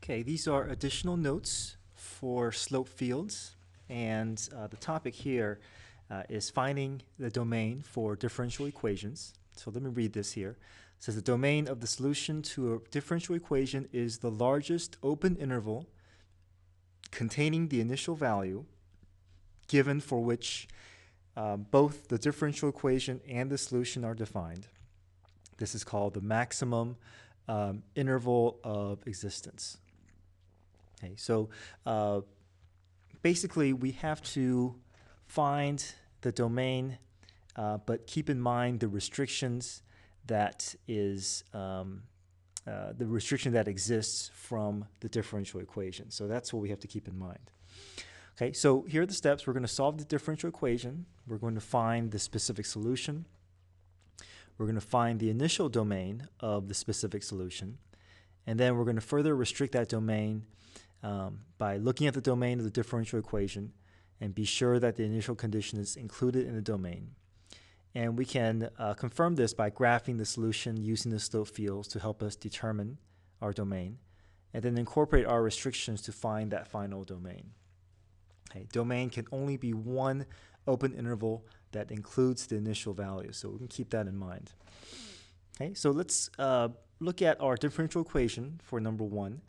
Okay, these are additional notes for slope fields, and the topic here is finding the domain for differential equations. So let me read this here. It says the domain of the solution to a differential equation is the largest open interval containing the initial value given for which both the differential equation and the solution are defined. This is called the maximum interval of existence. Okay, so basically we have to find the domain, but keep in mind the restrictions that exists from the differential equation. So that's what we have to keep in mind. Okay, so here are the steps. We're going to solve the differential equation. We're going to find the specific solution. We're going to find the initial domain of the specific solution. And then we're going to further restrict that domain by looking at the domain of the differential equation and be sure that the initial condition is included in the domain. And we can confirm this by graphing the solution using the slope fields to help us determine our domain, and then incorporate our restrictions to find that final domain. Okay, domain can only be one open interval that includes the initial value, so we can keep that in mind. Okay, so let's look at our differential equation for number one,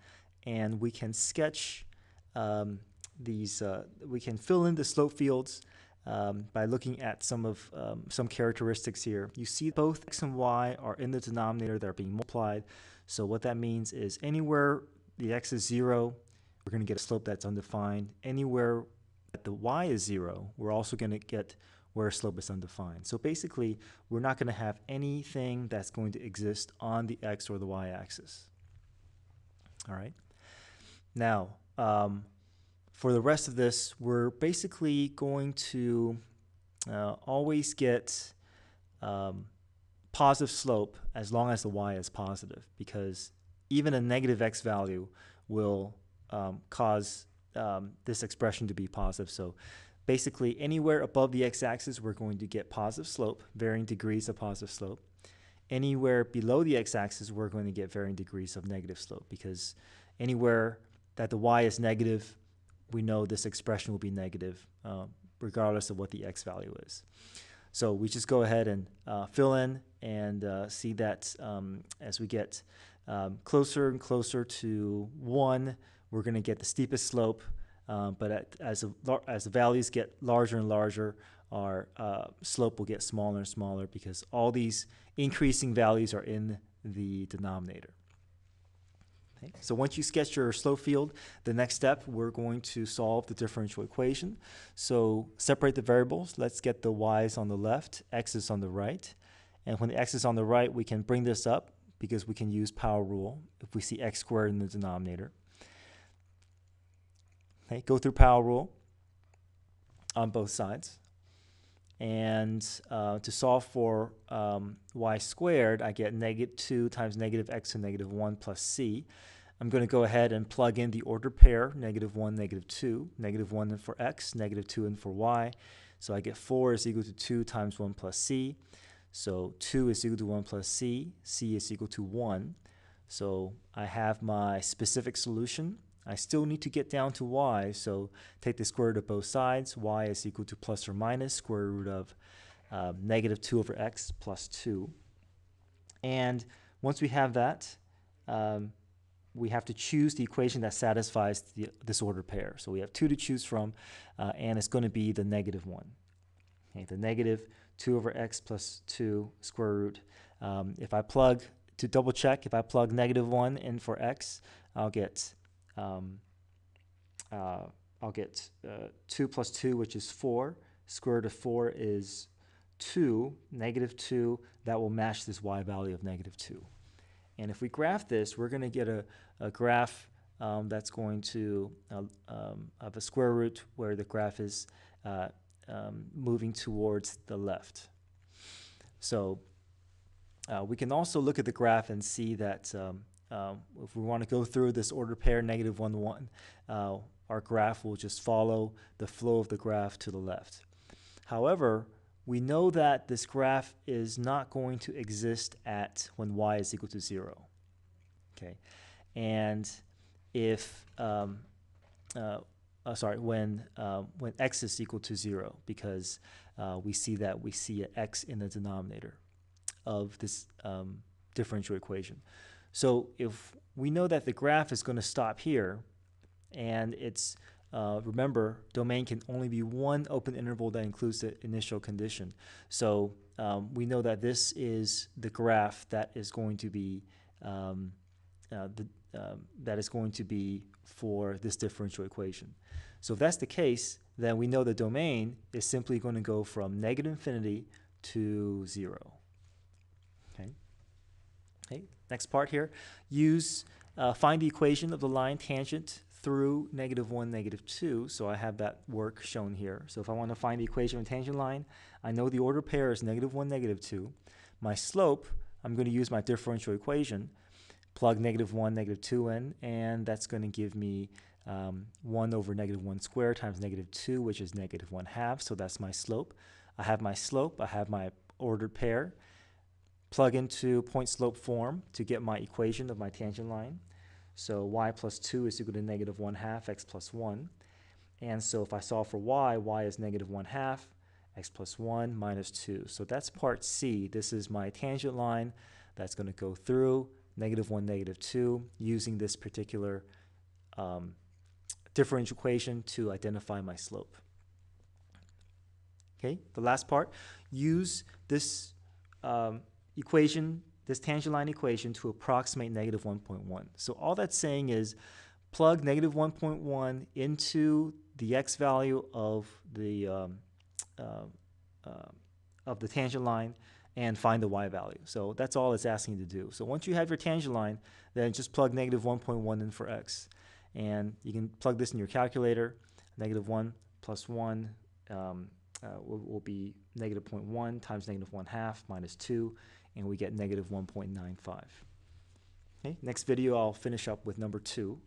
and we can sketch we can fill in the slope fields by looking at some characteristics here. You see both x and y are in the denominator that are being multiplied. So what that means is anywhere the x is 0, we're going to get a slope that's undefined. Anywhere that the y is 0, we're also going to get where a slope is undefined. So basically, we're not going to have anything that's going to exist on the x or the y-axis. All right. Now, for the rest of this, we're basically going to always get positive slope as long as the y is positive, because even a negative x value will cause this expression to be positive. So basically, anywhere above the x-axis, we're going to get positive slope, varying degrees of positive slope. Anywhere below the x-axis, we're going to get varying degrees of negative slope, because anywhere that the y is negative, we know this expression will be negative regardless of what the x value is. So we just go ahead and fill in and see that as we get closer and closer to 1, we're going to get the steepest slope, but as the values get larger and larger, our slope will get smaller and smaller because all these increasing values are in the denominator. Okay. So once you sketch your slope field, the next step, we're going to solve the differential equation. So separate the variables. Let's get the y's on the left, x's on the right. And when the x is on the right, we can bring this up because we can use power rule if we see x squared in the denominator. Okay, go through power rule on both sides. And to solve for y squared, I get -2 times negative x to -1 plus c. I'm going to go ahead and plug in the order pair, -1, -2, -1 in for x, -2 in for y. So I get 4 is equal to 2 times 1 plus c. So 2 is equal to 1 plus c. C is equal to 1. So I have my specific solution. I still need to get down to y, so take the square root of both sides. Y is equal to plus or minus square root of -2 over x plus 2. And once we have that, we have to choose the equation that satisfies this order pair. So we have 2 to choose from, and it's going to be the -1. Okay, the -2 over x plus 2 square root. If I plug, to double check, if I plug -1 in for x, I'll get 2 plus 2, which is 4. Square root of 4 is 2. -2, that will match this y value of -2. And if we graph this, we're going to get a graph that's going to have a square root where the graph is moving towards the left. So we can also look at the graph and see that if we want to go through this order pair -1, 1, our graph will just follow the flow of the graph to the left. However, we know that this graph is not going to exist at when y is equal to 0. Okay, and if when x is equal to 0, because we see an x in the denominator of this differential equation. So if we know that the graph is going to stop here, and it's remember, domain can only be one open interval that includes the initial condition. So we know that this is the graph that is going to be for this differential equation. So if that's the case, then we know the domain is simply going to go from negative infinity to 0. Okay. Next part here, find the equation of the line tangent through -1, -2. So I have that work shown here. So if I want to find the equation of a tangent line, I know the ordered pair is -1, -2. My slope, I'm going to use my differential equation, plug -1, -2 in, and that's going to give me 1 over -1 squared times -2, which is -1/2. So that's my slope. I have my slope. I have my ordered pair. Plug into point slope form to get my equation of my tangent line. So y plus 2 is equal to -1/2 x plus 1. And so if I solve for y is -1/2 x plus 1 minus 2. So that's part C. This is my tangent line that's going to go through -1, -2 using this particular differential equation to identify my slope. Okay, the last part, use this this tangent line equation to approximate -1.1. So all that's saying is plug -1.1 into the x value of the tangent line and find the y value. So that's all it's asking you to do. So once you have your tangent line, then just plug -1.1 in for x. And you can plug this in your calculator. -1 plus 1 will be -0.1 times -1/2 minus 2, and we get -1.95. Okay, next video I'll finish up with number 2.